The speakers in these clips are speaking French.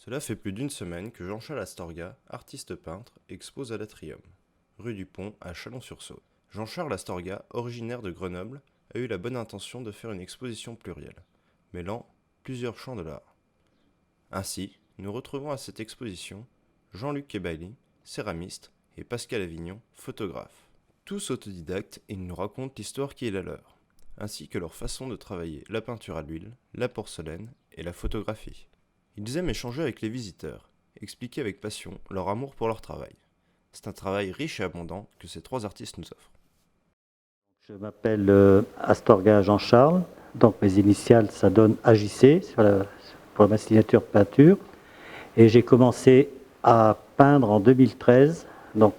Cela fait plus d'une semaine que Jean-Charles Astorga, artiste peintre, expose à l'Atrium, rue du Pont à Chalon-sur-Saône. Jean-Charles Astorga, originaire de Grenoble, a eu la bonne intention de faire une exposition plurielle, mêlant plusieurs champs de l'art. Ainsi, nous retrouvons à cette exposition Jean-Luc Kebaili, céramiste, et Pascal Avignon, photographe. Tous autodidactes, ils nous racontent l'histoire qui est la leur, ainsi que leur façon de travailler la peinture à l'huile, la porcelaine et la photographie. Ils aiment échanger avec les visiteurs, expliquer avec passion leur amour pour leur travail. C'est un travail riche et abondant que ces trois artistes nous offrent. Je m'appelle Astorga Jean-Charles, donc mes initiales ça donne AJC pour ma signature peinture. Et j'ai commencé à peindre en 2013, lors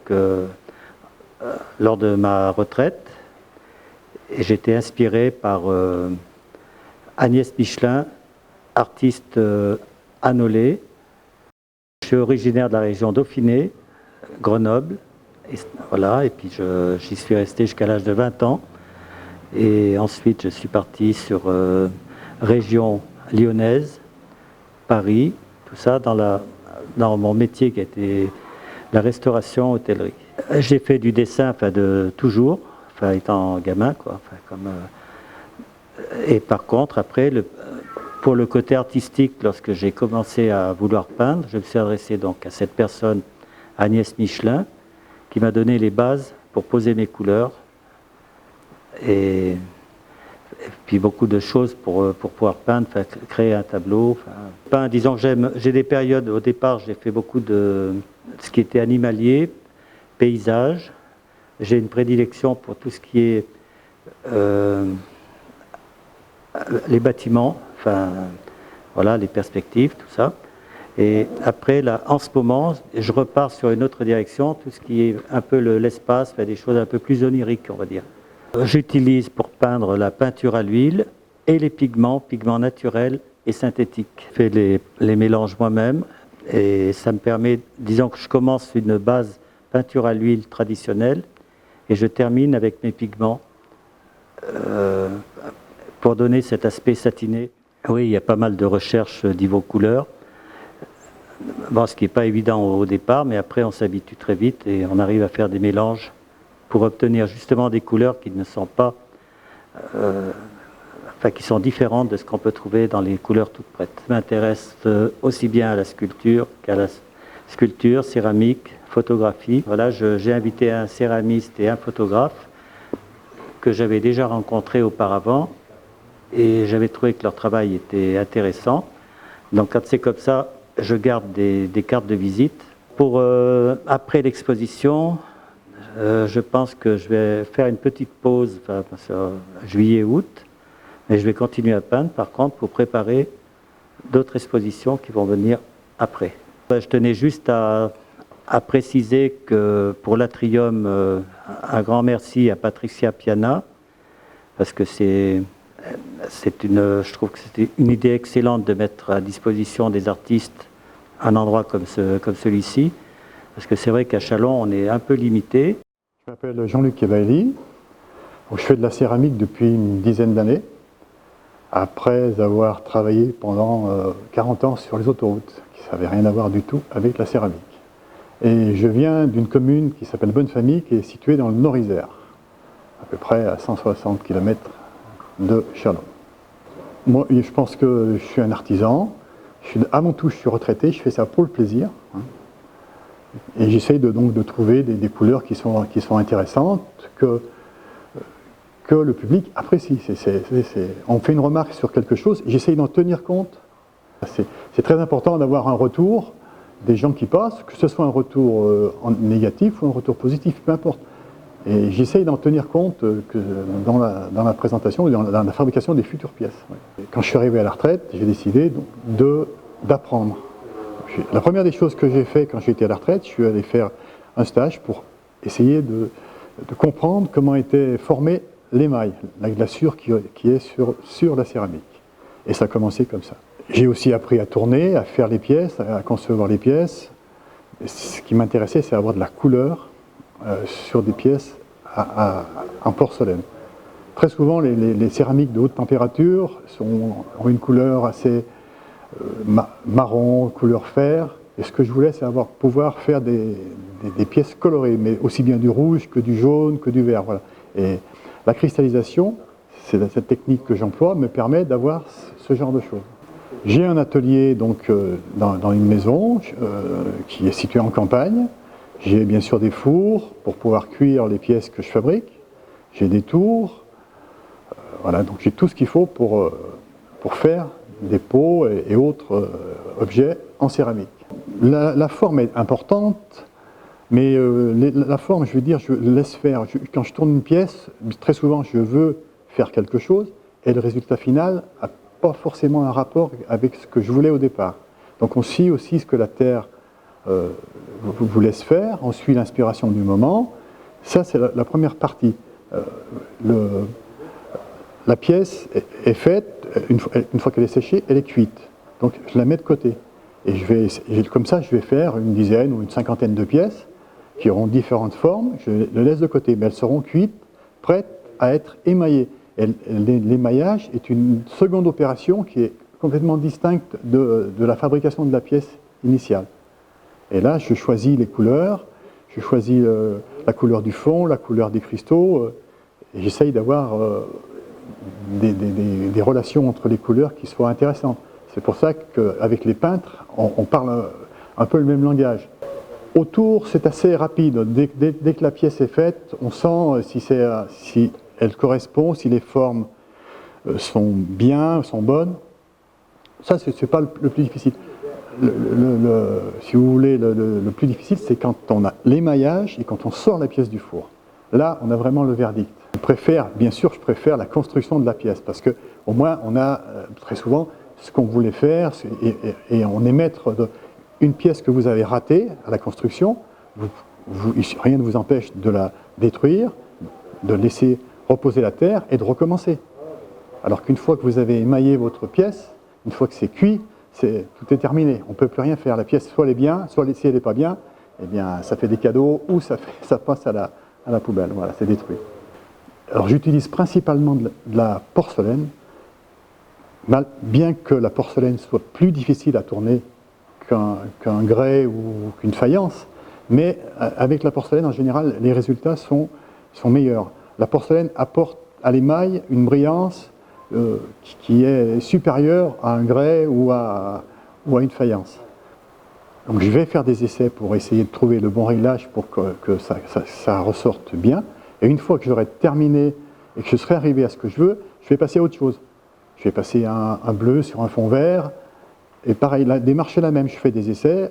de ma retraite. Et j'étais inspiré par Agnès Michelin, artiste annolée. Je suis originaire de la région Dauphiné, Grenoble. Et puis j'y suis resté jusqu'à l'âge de 20 ans. Et ensuite, je suis parti sur région lyonnaise, Paris, tout ça dans mon métier qui était la restauration, hôtellerie. J'ai fait du dessin, de toujours, étant gamin, quoi. Et par contre, après, pour le côté artistique, lorsque j'ai commencé à vouloir peindre, je me suis adressé donc à cette personne, Agnès Michelin, qui m'a donné les bases pour poser mes couleurs et puis beaucoup de choses pour pouvoir peindre, créer un tableau. Disons que j'ai des périodes, au départ j'ai fait beaucoup de ce qui était animalier, paysage. J'ai une prédilection pour tout ce qui est les bâtiments, les perspectives, tout ça. Et après, là, en ce moment, je repars sur une autre direction, tout ce qui est un peu l'espace, des choses un peu plus oniriques, on va dire. J'utilise pour peindre la peinture à l'huile et les pigments naturels et synthétiques. Je fais les mélanges moi-même et ça me permet, disons que je commence une base peinture à l'huile traditionnelle et je termine avec mes pigments pour donner cet aspect satiné. Oui, il y a pas mal de recherches niveau couleurs. Bon, ce qui n'est pas évident au départ, mais après on s'habitue très vite et on arrive à faire des mélanges pour obtenir justement des couleurs qui ne sont pas, qui sont différentes de ce qu'on peut trouver dans les couleurs toutes prêtes. Je m'intéresse aussi bien à la sculpture qu'à la sculpture, céramique, photographie. Voilà, j'ai invité un céramiste et un photographe que j'avais déjà rencontrés auparavant et j'avais trouvé que leur travail était intéressant. Donc quand c'est comme ça, je garde des cartes de visite. Pour après l'exposition, je pense que je vais faire une petite pause, juillet-août, mais je vais continuer à peindre par contre pour préparer d'autres expositions qui vont venir après. Je tenais juste à préciser que pour l'Atrium, un grand merci à Patricia Piana, parce que je trouve que c'était une idée excellente de mettre à disposition des artistes un endroit comme celui-ci, parce que c'est vrai qu'à Chalon, on est un peu limité. Je m'appelle Jean-Luc Kebaili, je fais de la céramique depuis une dizaine d'années, après avoir travaillé pendant 40 ans sur les autoroutes, qui ne savaient rien à voir du tout avec la céramique. Et je viens d'une commune qui s'appelle Bonnefamille, qui est située dans le Nord-Isère, à peu près à 160 km de Chalon. Moi, je pense que je suis un artisan. À mon tour, je suis retraité, je fais ça pour le plaisir. Et j'essaye donc de trouver des couleurs qui sont intéressantes, que le public apprécie. On fait une remarque sur quelque chose, j'essaye d'en tenir compte. C'est très important d'avoir un retour des gens qui passent, que ce soit un retour négatif ou un retour positif, peu importe. Et j'essaye d'en tenir compte dans la présentation, dans la fabrication des futures pièces. Quand je suis arrivé à la retraite, j'ai décidé d'apprendre. La première des choses que j'ai fait quand j'étais à la retraite, je suis allé faire un stage pour essayer de comprendre comment étaient formées l'émail, la glaçure qui est sur la céramique. Et ça a commencé comme ça. J'ai aussi appris à tourner, à faire les pièces, à concevoir les pièces. Et ce qui m'intéressait, c'est avoir de la couleur sur des pièces en porcelaine. Très souvent, les céramiques de haute température ont une couleur assez marron, couleur fer. Et ce que je voulais, c'est pouvoir faire des pièces colorées, mais aussi bien du rouge que du jaune, que du vert. Voilà. Et la cristallisation, c'est cette technique que j'emploie, me permet d'avoir ce genre de choses. J'ai un atelier donc, dans une maison qui est située en campagne. J'ai bien sûr des fours pour pouvoir cuire les pièces que je fabrique. J'ai des tours. Voilà, donc j'ai tout ce qu'il faut pour faire des pots et autres objets en céramique. La forme est importante, mais la forme, je veux dire, je laisse faire. Quand je tourne une pièce, très souvent, je veux faire quelque chose, et le résultat final n'a pas forcément un rapport avec ce que je voulais au départ. Donc on suit aussi ce que la Terre vous laisse faire, on suit l'inspiration du moment. Ça, c'est la première partie. La pièce est faite, une fois qu'elle est séchée, elle est cuite. Donc je la mets de côté. Et comme ça, je vais faire une dizaine ou une cinquantaine de pièces qui auront différentes formes. Je les laisse de côté, mais elles seront cuites, prêtes à être émaillées. L'émaillage est une seconde opération qui est complètement distincte de la fabrication de la pièce initiale. Et là, je choisis les couleurs, je choisis la couleur du fond, la couleur des cristaux, et j'essaye d'avoir des relations entre les couleurs qui soient intéressantes. C'est pour ça qu'avec les peintres, on parle un peu le même langage. Autour, c'est assez rapide. Dès que la pièce est faite, on sent si elle correspond, si les formes sont bien, sont bonnes. Ça, c'est pas le plus difficile. Si vous voulez, le plus difficile, c'est quand on a l'émaillage et quand on sort la pièce du four. Là, on a vraiment le verdict. Bien sûr, je préfère la construction de la pièce, parce qu'au moins, on a très souvent ce qu'on voulait faire, et on est maître d'une pièce que vous avez ratée à la construction. Rien ne vous empêche de la détruire, de laisser reposer la terre et de recommencer. Alors qu'une fois que vous avez émaillé votre pièce, une fois que c'est cuit, tout est terminé. On ne peut plus rien faire. La pièce, soit elle est bien, soit si elle n'est pas bien, eh bien, ça fait des cadeaux ou ça passe à la poubelle. Voilà, c'est détruit. Alors j'utilise principalement de la porcelaine, bien que la porcelaine soit plus difficile à tourner qu'un grès ou qu'une faïence, mais avec la porcelaine, en général, les résultats sont meilleurs. La porcelaine apporte à l'émail une brillance qui est supérieure à un grès ou à une faïence. Donc je vais faire des essais pour essayer de trouver le bon réglage pour que ça ressorte bien. Et une fois que j'aurai terminé et que je serai arrivé à ce que je veux, je vais passer à autre chose. Je vais passer un bleu sur un fond vert. Et pareil, la démarche est la même. Je fais des essais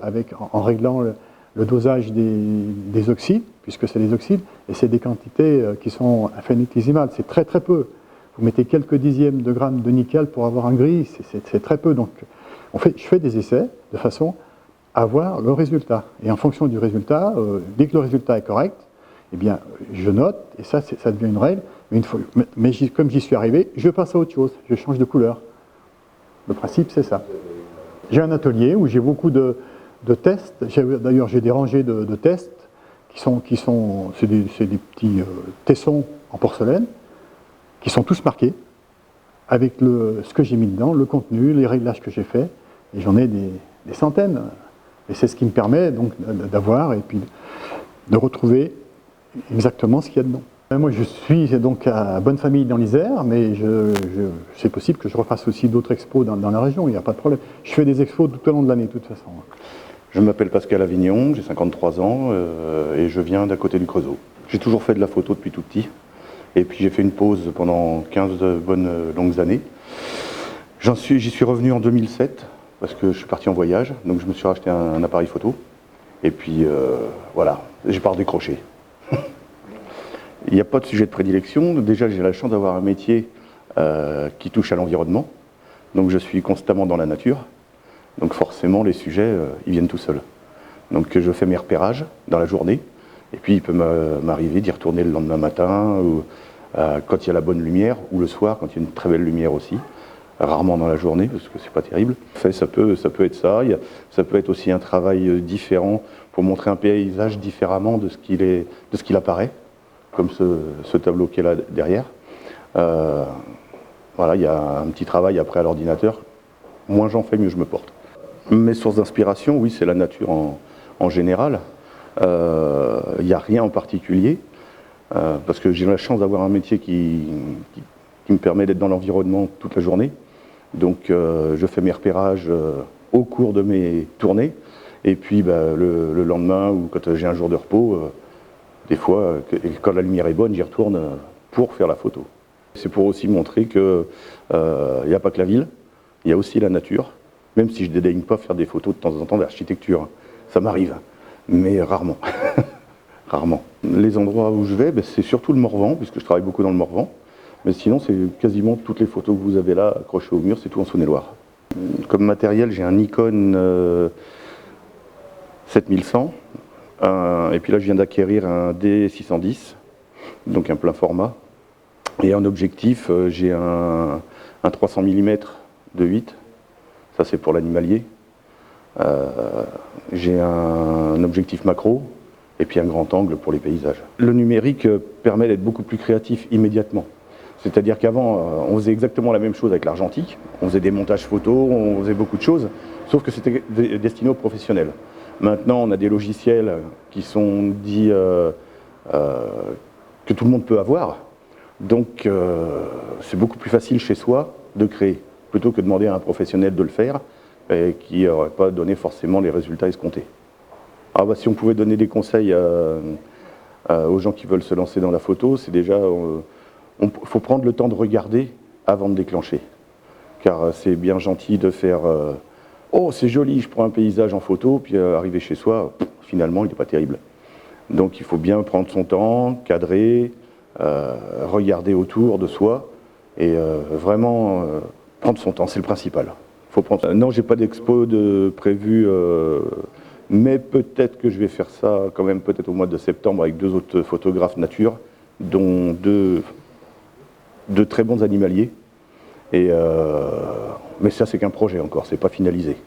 en réglant le dosage des oxydes, puisque c'est des oxydes, et c'est des quantités qui sont infinitésimales. C'est très très peu. Vous mettez quelques dixièmes de grammes de nickel pour avoir un gris, c'est très peu. Donc je fais des essais de façon à voir le résultat. Et en fonction du résultat, dès que le résultat est correct, eh bien, je note, et ça devient une règle. Mais comme j'y suis arrivé, je passe à autre chose, je change de couleur. Le principe, c'est ça. J'ai un atelier où j'ai beaucoup de tests. D'ailleurs, j'ai des rangées de tests c'est des petits tessons en porcelaine qui sont tous marqués avec ce que j'ai mis dedans, le contenu, les réglages que j'ai faits. Et j'en ai des centaines. Et c'est ce qui me permet donc d'avoir et puis de retrouver exactement ce qu'il y a dedans. Moi, je suis donc à Bonne Famille dans l'Isère, mais c'est possible que je refasse aussi d'autres expos dans la région, il n'y a pas de problème. Je fais des expos tout au long de l'année, de toute façon. Je m'appelle Pascal Avignon, j'ai 53 ans et je viens d'à côté du Creusot. J'ai toujours fait de la photo depuis tout petit, et puis j'ai fait une pause pendant 15 bonnes longues années. J'y suis revenu en 2007, parce que je suis parti en voyage, donc je me suis racheté un appareil photo, et puis voilà, j'ai pas redécroché. Il n'y a pas de sujet de prédilection. Déjà, j'ai la chance d'avoir un métier qui touche à l'environnement. Donc, je suis constamment dans la nature. Donc, forcément, les sujets, ils viennent tout seuls. Donc, je fais mes repérages dans la journée. Et puis, il peut m'arriver d'y retourner le lendemain matin, ou quand il y a la bonne lumière, ou le soir, quand il y a une très belle lumière aussi. Rarement dans la journée, parce que c'est pas terrible. Ça peut être ça. Ça peut être aussi un travail différent pour montrer un paysage différemment de ce qu'il apparaît, comme ce tableau qui est là derrière. Voilà, il y a un petit travail après à l'ordinateur Moins j'en fais, mieux je me porte. Mes sources d'inspiration, oui, c'est la nature en général. Il n'y a rien en particulier, parce que j'ai la chance d'avoir un métier qui me permet d'être dans l'environnement toute la journée. Donc je fais mes repérages au cours de mes tournées. Et puis le lendemain, ou quand j'ai un jour de repos, des fois, quand la lumière est bonne, j'y retourne pour faire la photo. C'est pour aussi montrer qu'il n'y a pas que la ville, il y a aussi la nature. Même si je ne dédaigne pas faire des photos de temps en temps d'architecture, ça m'arrive, mais rarement. Rarement. Les endroits où je vais, c'est surtout le Morvan, puisque je travaille beaucoup dans le Morvan. Mais sinon, c'est quasiment toutes les photos que vous avez là, accrochées au mur, c'est tout en Saône-et-Loire. Comme matériel, j'ai un Nikon 7100. Et puis là, je viens d'acquérir un D610, donc un plein format. Et en objectif, j'ai un 300 mm de 8. Ça, c'est pour l'animalier. J'ai un objectif macro et puis un grand angle pour les paysages. Le numérique permet d'être beaucoup plus créatif immédiatement. C'est-à-dire qu'avant, on faisait exactement la même chose avec l'argentique. On faisait des montages photos, on faisait beaucoup de choses, sauf que c'était destiné aux professionnels. Maintenant, on a des logiciels qui sont dits que tout le monde peut avoir. Donc, c'est beaucoup plus facile chez soi de créer, plutôt que de demander à un professionnel de le faire, et qui n'aurait pas donné forcément les résultats escomptés. Alors, si on pouvait donner des conseils aux gens qui veulent se lancer dans la photo, c'est déjà... Il faut prendre le temps de regarder avant de déclencher. Car c'est bien gentil de faire oh, c'est joli, je prends un paysage en photo, puis arriver chez soi, finalement, il n'est pas terrible. Donc il faut bien prendre son temps, cadrer, regarder autour de soi, et vraiment prendre son temps, c'est le principal. Faut prendre... Non, j'ai pas d'expo prévu, mais peut-être que je vais faire ça quand même, peut-être au mois de septembre, avec 2 autres photographes nature, dont deux très bons animaliers. Mais ça, c'est qu'un projet encore, c'est pas finalisé.